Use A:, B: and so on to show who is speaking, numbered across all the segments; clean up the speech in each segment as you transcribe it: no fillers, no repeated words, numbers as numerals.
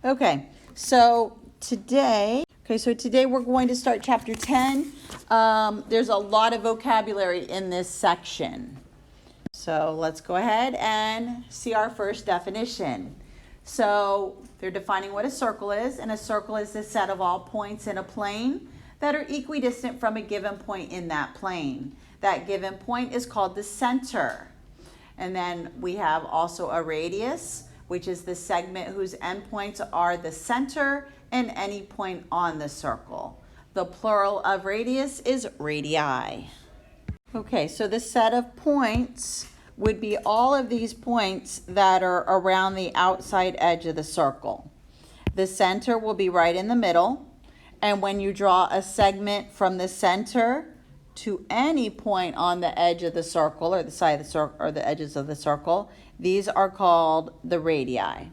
A: Okay, so today we're going to start chapter 10. There's a lot of vocabulary in this section. So let's go ahead and see our first definition. So they're defining what a circle is, and a circle is the set of all points in a plane that are equidistant from a given point in that plane. That given point is called the center. And then we have also a radius, which is the segment whose endpoints are the center and any point on the circle. The plural of radius is radii. Okay, so the set of points would be all of these points that are around the outside edge of the circle. The center will be right in the middle, and when you draw a segment from the center to any point on the edge of the circle or the side of the circle or the edges of the circle, these are called the radii.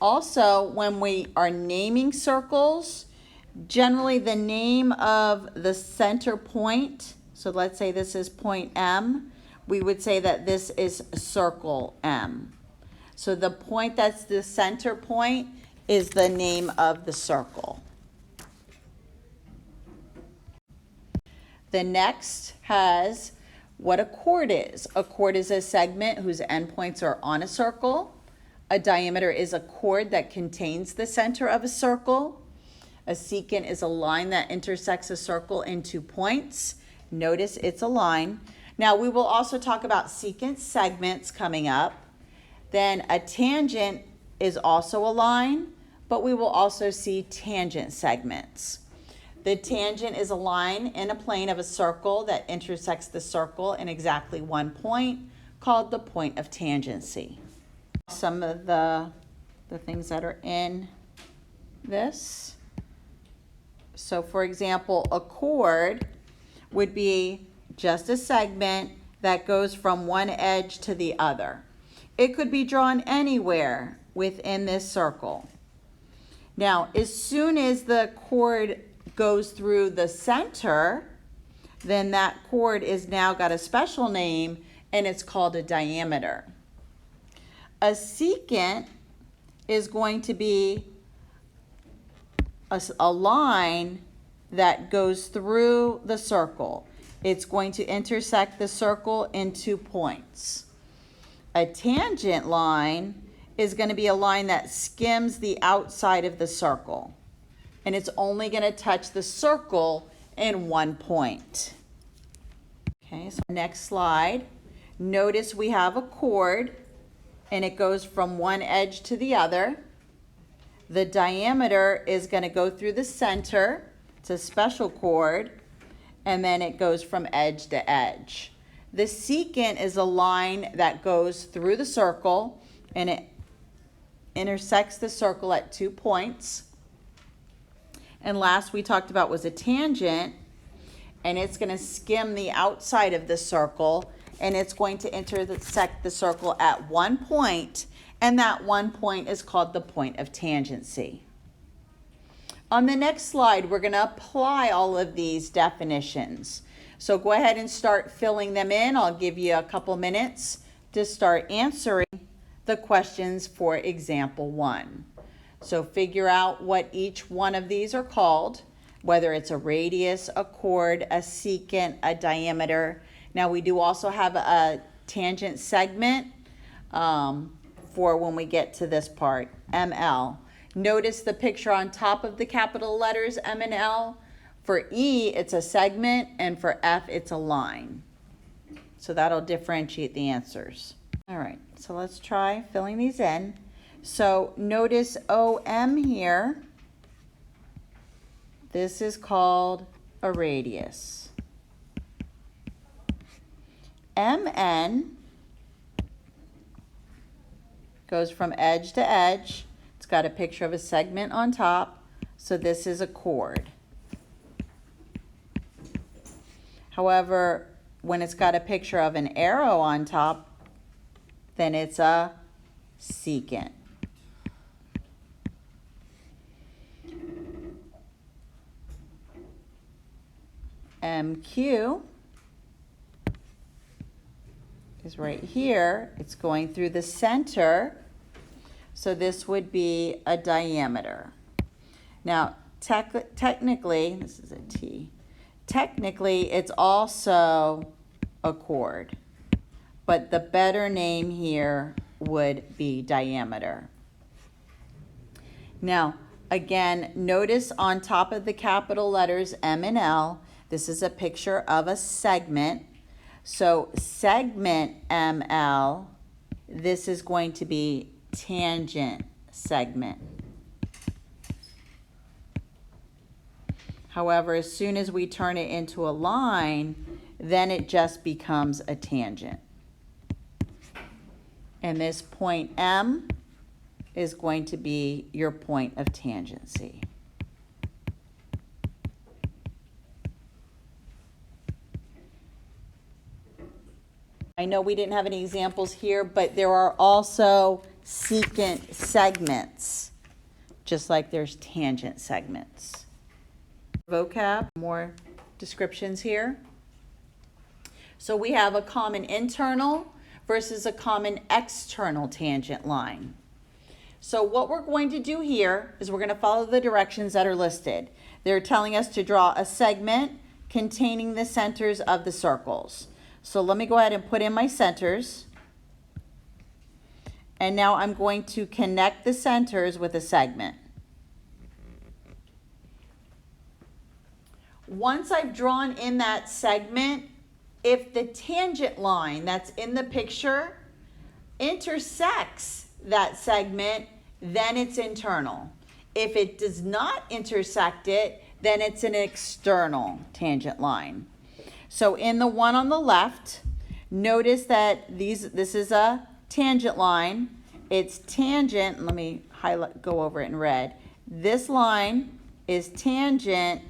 A: Also, when we are naming circles, generally the name of the center point, so let's say this is point M, we would say that this is circle M. So the point that's the center point is the name of the circle. The next has what a chord is. A chord is a segment whose endpoints are on a circle. A diameter is a chord that contains the center of a circle. A secant is a line that intersects a circle in 2 points. Notice it's a line. Now we will also talk about secant segments coming up. Then a tangent is also a line, but we will also see tangent segments. The tangent is a line in a plane of a circle that intersects the circle in exactly 1 point, called the point of tangency. Some of the things that are in this. So for example, a chord would be just a segment that goes from one edge to the other. It could be drawn anywhere within this circle. Now, as soon as the chord goes through the center, then that chord is now got a special name, and it's called a diameter. A secant is going to be a line that goes through the circle. It's going to intersect the circle in 2 points. A tangent line is going to be a line that skims the outside of the circle, and it's only going to touch the circle in 1 point. Okay, so next slide. Notice we have a chord, and it goes from one edge to the other. The diameter is going to go through the center. It's a special chord, and then it goes from edge to edge. The secant is a line that goes through the circle, and it intersects the circle at 2 points. And last we talked about was a tangent, and it's going to skim the outside of the circle, and it's going to intersect the circle at 1 point, and that 1 point is called the point of tangency. On the next slide, we're going to apply all of these definitions. So go ahead and start filling them in. I'll give you a couple minutes to start answering the questions for example 1. So figure out what each one of these are called, whether it's a radius, a chord, a secant, a diameter. Now we do also have a tangent segment for when we get to this part, ML. Notice the picture on top of the capital letters M and L. For E, it's a segment, and for F, it's a line. So that'll differentiate the answers. All right, so let's try filling these in. So notice OM here. This is called a radius. MN goes from edge to edge. It's got a picture of a segment on top, so this is a chord. However, when it's got a picture of an arrow on top, then it's a secant. MQ is right here. It's going through the center. So this would be a diameter. Now, technically, this is a T. Technically, it's also a chord. But the better name here would be diameter. Now, again, notice on top of the capital letters M and L, this is a picture of a segment. So segment ML, this is going to be tangent segment. However, as soon as we turn it into a line, then it just becomes a tangent. And this point M is going to be your point of tangency. I know we didn't have any examples here, but there are also secant segments, just like there's tangent segments. Vocab, more descriptions here. So we have a common internal versus a common external tangent line. So what we're going to do here is we're going to follow the directions that are listed. They're telling us to draw a segment containing the centers of the circles. So let me go ahead and put in my centers. And now I'm going to connect the centers with a segment. Once I've drawn in that segment, if the tangent line that's in the picture intersects that segment, then it's internal. If it does not intersect it, then it's an external tangent line. So in the one on the left, notice that this is a tangent line. It's tangent, let me go over it in red. This line is tangent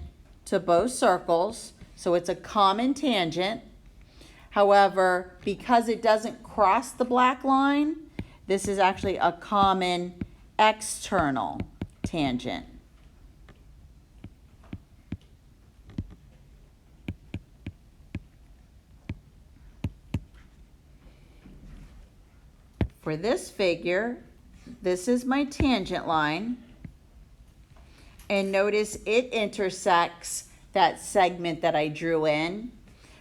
A: to both circles, so it's a common tangent. However, because it doesn't cross the black line, this is actually a common external tangent. For this figure, this is my tangent line. And notice it intersects that segment that I drew in.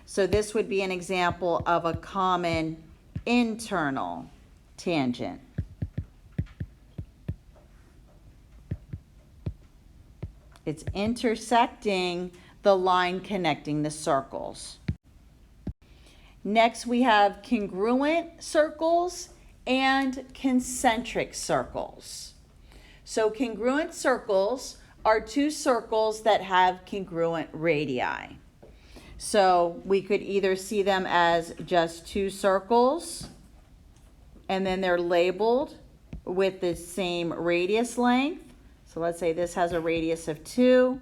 A: So this would be an example of a common internal tangent. It's intersecting the line connecting the circles. Next, we have congruent circles and concentric circles. So congruent circles are two circles that have congruent radii. So we could either see them as just two circles, and then they're labeled with the same radius length. So let's say this has a radius of 2,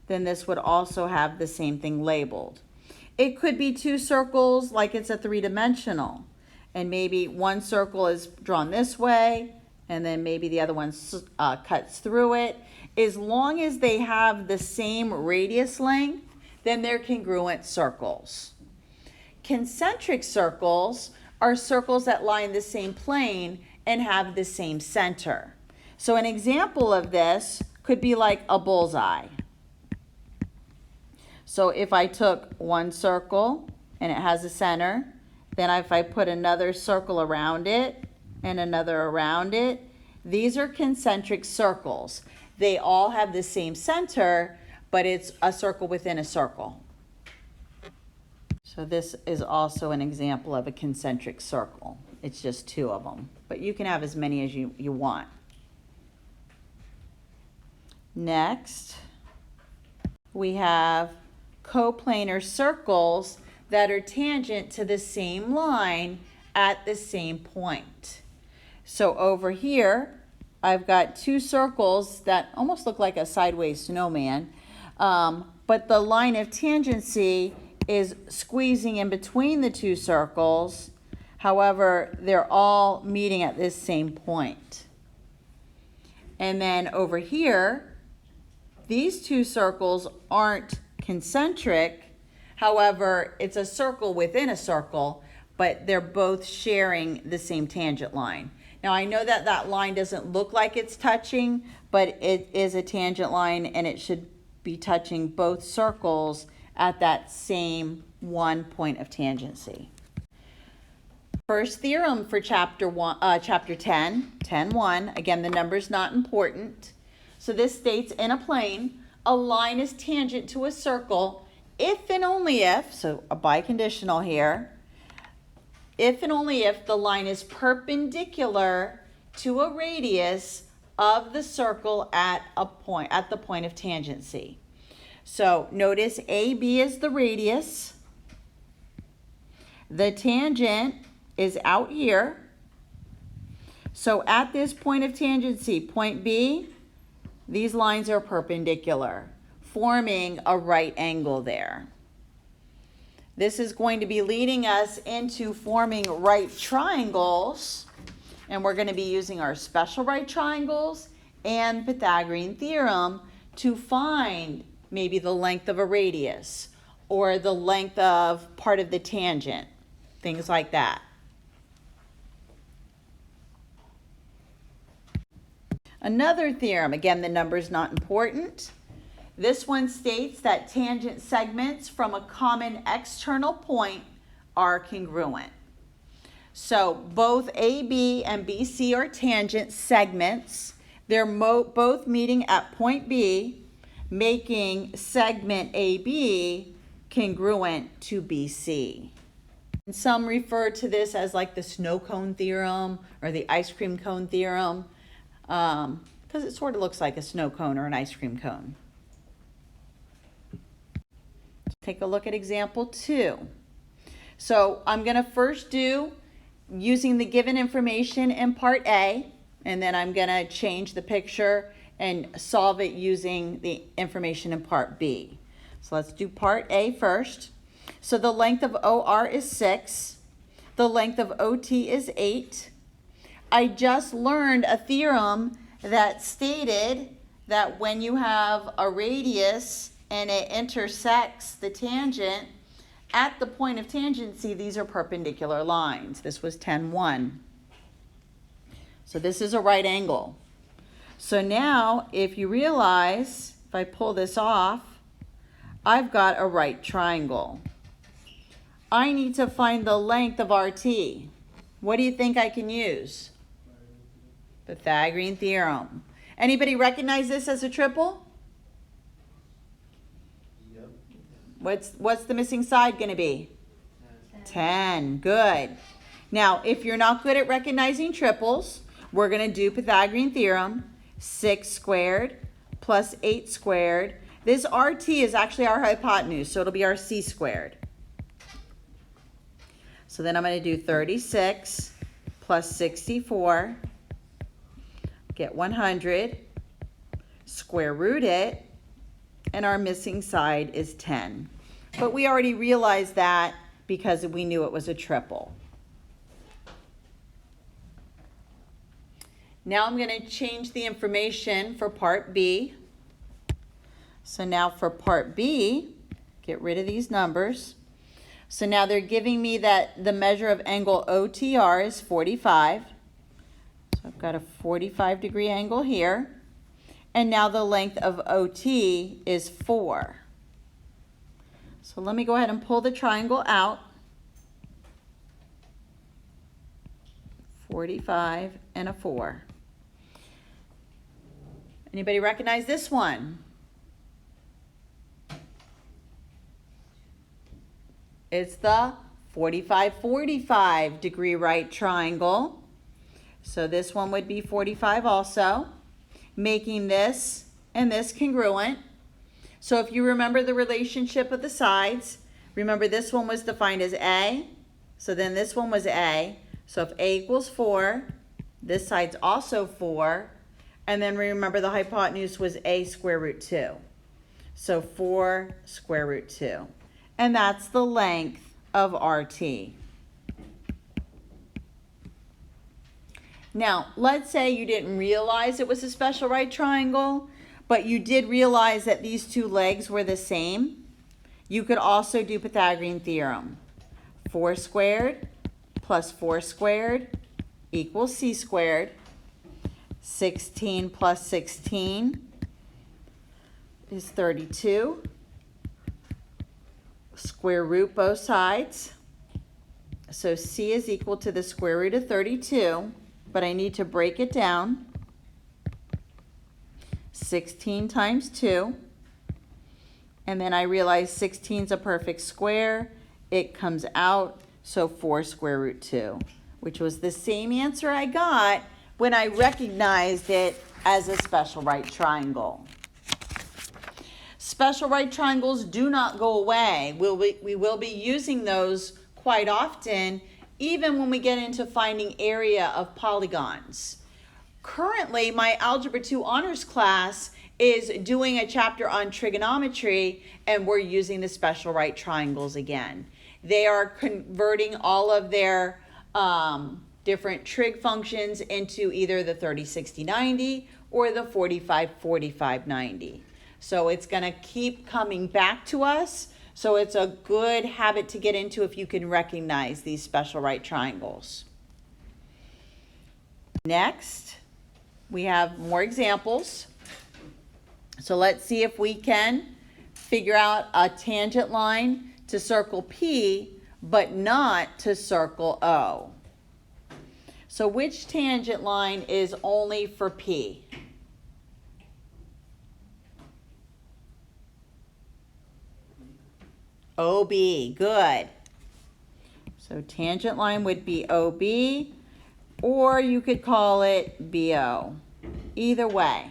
A: then this would also have the same thing labeled. It could be two circles like it's a three-dimensional, and maybe one circle is drawn this way, and then maybe the other one cuts through it. As long as they have the same radius length, then they're congruent circles. Concentric circles are circles that lie in the same plane and have the same center. So an example of this could be like a bullseye. So if I took one circle and it has a center, then if I put another circle around it and another around it, these are concentric circles. They all have the same center, but it's a circle within a circle. So this is also an example of a concentric circle. It's just two of them, but you can have as many as you want. Next, we have coplanar circles that are tangent to the same line at the same point. So over here, I've got two circles that almost look like a sideways snowman, but the line of tangency is squeezing in between the two circles. However, they're all meeting at this same point. And then over here, these two circles aren't concentric. However, it's a circle within a circle, but they're both sharing the same tangent line. Now I know that that line doesn't look like it's touching, but it is a tangent line and it should be touching both circles at that same one point of tangency. First theorem for chapter 10, 10.1. Again, the number's not important. So this states in a plane, a line is tangent to a circle if and only if, so a biconditional here, if and only if the line is perpendicular to a radius of the circle at the point of tangency. So notice AB is the radius. The tangent is out here. So at this point of tangency, point B, these lines are perpendicular, forming a right angle there. This is going to be leading us into forming right triangles, and we're going to be using our special right triangles and Pythagorean theorem to find maybe the length of a radius or the length of part of the tangent, things like that. Another theorem, again, the number is not important. This one states that tangent segments from a common external point are congruent. So both AB and BC are tangent segments. They're both meeting at point B, making segment AB congruent to BC. And some refer to this as like the snow cone theorem or the ice cream cone theorem, because it sort of looks like a snow cone or an ice cream cone. Take a look at example 2. So I'm going to first do using the given information in part A, and then I'm going to change the picture and solve it using the information in part B. So let's do part A first. So the length of OR is 6. The length of OT is 8. I just learned a theorem that stated that when you have a radius and it intersects the tangent, at the point of tangency, these are perpendicular lines. This was 10.1. So this is a right angle. So now, if you realize, if I pull this off, I've got a right triangle. I need to find the length of RT. What do you think I can use? Pythagorean theorem. Anybody recognize this as a triple? What's the missing side going to be? 10. Good. Now, if you're not good at recognizing triples, we're going to do Pythagorean theorem. 6 squared plus 8 squared. This RT is actually our hypotenuse, so it'll be our C squared. So then I'm going to do 36 plus 64. Get 100. Square root it. And our missing side is 10. But we already realized that because we knew it was a triple. Now I'm going to change the information for part B. So now for part B, get rid of these numbers. So now they're giving me that the measure of angle OTR is 45. So I've got a 45-degree angle here. And now the length of OT is 4. So let me go ahead and pull the triangle out. 45 and a 4. Anybody recognize this one? It's the 45-45 degree right triangle. So this one would be 45 also, making this and this congruent. So if you remember the relationship of the sides, remember this one was defined as A, so then this one was A. So if A equals 4, this side's also 4, and then remember the hypotenuse was A square root 2. So 4 square root 2. And that's the length of RT. Now, let's say you didn't realize it was a special right triangle, but you did realize that these two legs were the same. You could also do Pythagorean theorem. 4 squared plus 4 squared equals c squared. 16 plus 16 is 32. Square root both sides. So c is equal to the square root of 32, but I need to break it down. 16 times 2. And then I realize 16 is a perfect square. It comes out, so 4 square root 2, which was the same answer I got when I recognized it as a special right triangle. Special right triangles do not go away. We will be using those quite often, even when we get into finding area of polygons. Currently, my Algebra 2 honors class is doing a chapter on trigonometry, and we're using the special right triangles again. They are converting all of their different trig functions into either the 30, 60, 90 or the 45, 45, 90. So it's going to keep coming back to us. So it's a good habit to get into if you can recognize these special right triangles. Next, we have more examples. So let's see if we can figure out a tangent line to circle P, but not to circle O. So which tangent line is only for P? OB, good. So tangent line would be OB, or you could call it BO. Either way.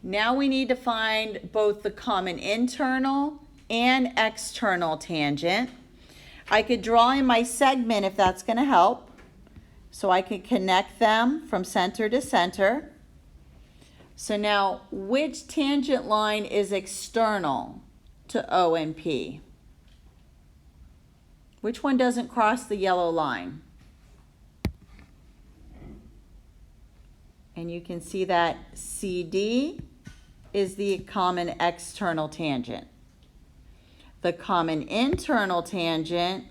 A: Now we need to find both the common internal and external tangent. I could draw in my segment if that's going to help. So I could connect them from center to center. So now, which tangent line is external to O and P? Which one doesn't cross the yellow line? And you can see that CD is the common external tangent. The common internal tangent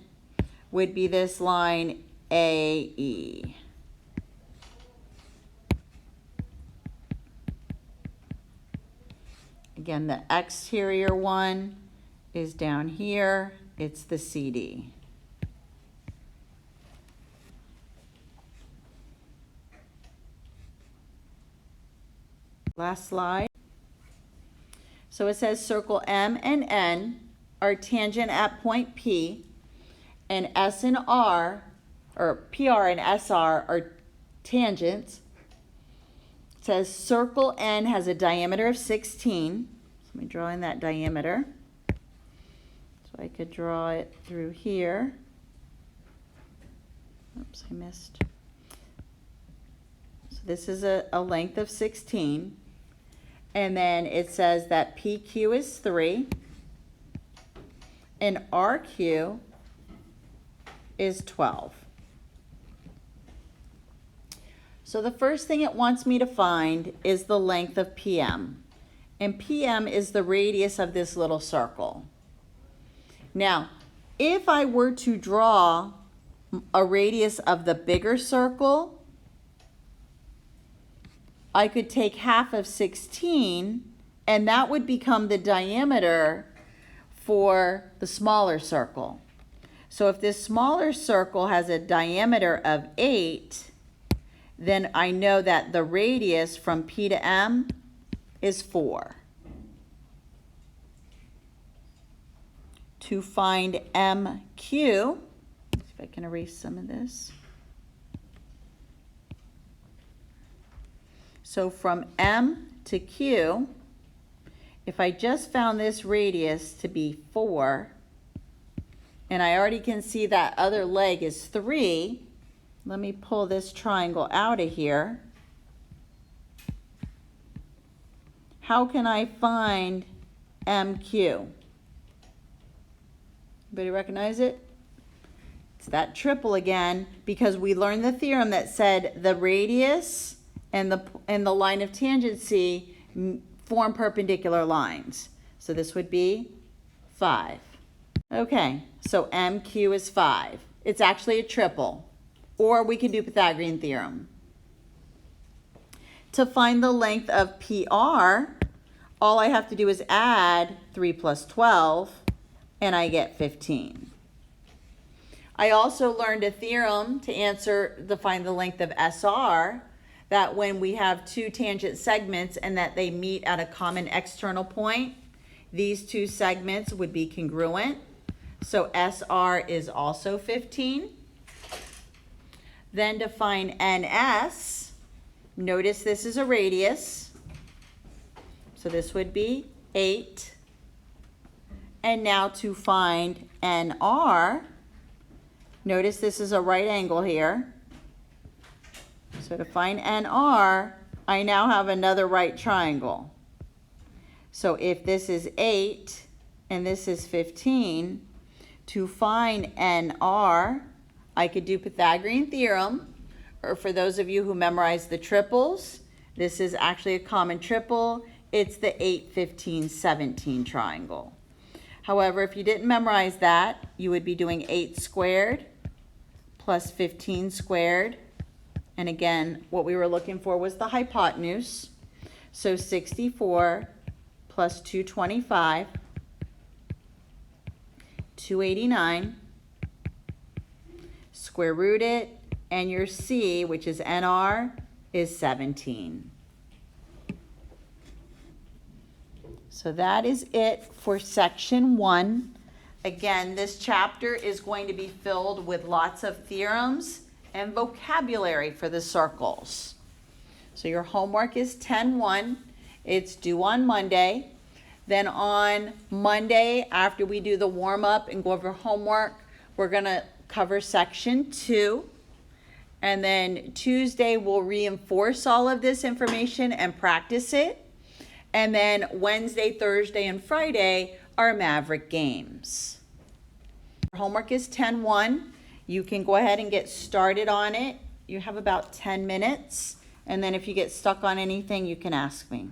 A: would be this line AE. Again, the exterior one is down here. It's the CD. Last slide. So it says circle M and N are tangent at point P, and S and R, or PR and SR are tangents. It says circle N has a diameter of 16. So let me draw in that diameter. So I could draw it through here. Oops, I missed. So this is a length of 16. And then it says that PQ is 3. And RQ is 12. So the first thing it wants me to find is the length of PM. And PM is the radius of this little circle. Now, if I were to draw a radius of the bigger circle, I could take half of 16, and that would become the diameter for the smaller circle. So if this smaller circle has a diameter of 8, then I know that the radius from P to M is 4. To find MQ, let's see if I can erase some of this. So from M to Q, if I just found this radius to be 4, and I already can see that other leg is 3, let me pull this triangle out of here. How can I find MQ? Everybody recognize it? It's that triple again, because we learned the theorem that said the radius and the line of tangency form perpendicular lines. So this would be 5. Okay, so MQ is 5. It's actually a triple. Or we can do Pythagorean theorem. To find the length of PR, all I have to do is add 3 plus 12, and I get 15. I also learned a theorem to find the length of SR, that when we have two tangent segments and that they meet at a common external point, these two segments would be congruent. So SR is also 15. Then to find NS, notice this is a radius. So this would be 8. And now to find NR, notice this is a right angle here. So to find NR, I now have another right triangle. So if this is 8 and this is 15, to find NR, I could do Pythagorean theorem, or for those of you who memorize the triples, this is actually a common triple. It's the 8, 15, 17 triangle. However, if you didn't memorize that, you would be doing 8 squared plus 15 squared. And again, what we were looking for was the hypotenuse. So 64 plus 225, 289, square root it, and your C, which is NR, is 17. So that is it for section 1. Again, this chapter is going to be filled with lots of theorems and vocabulary for the circles. So your homework is 10-1. It's due on Monday. Then on Monday, after we do the warm-up and go over homework, we're going to cover section 2. And then Tuesday, we'll reinforce all of this information and practice it. And then Wednesday, Thursday, and Friday are Maverick games. Homework is 10-1. You can go ahead and get started on it. You have about 10 minutes. And then if you get stuck on anything, you can ask me.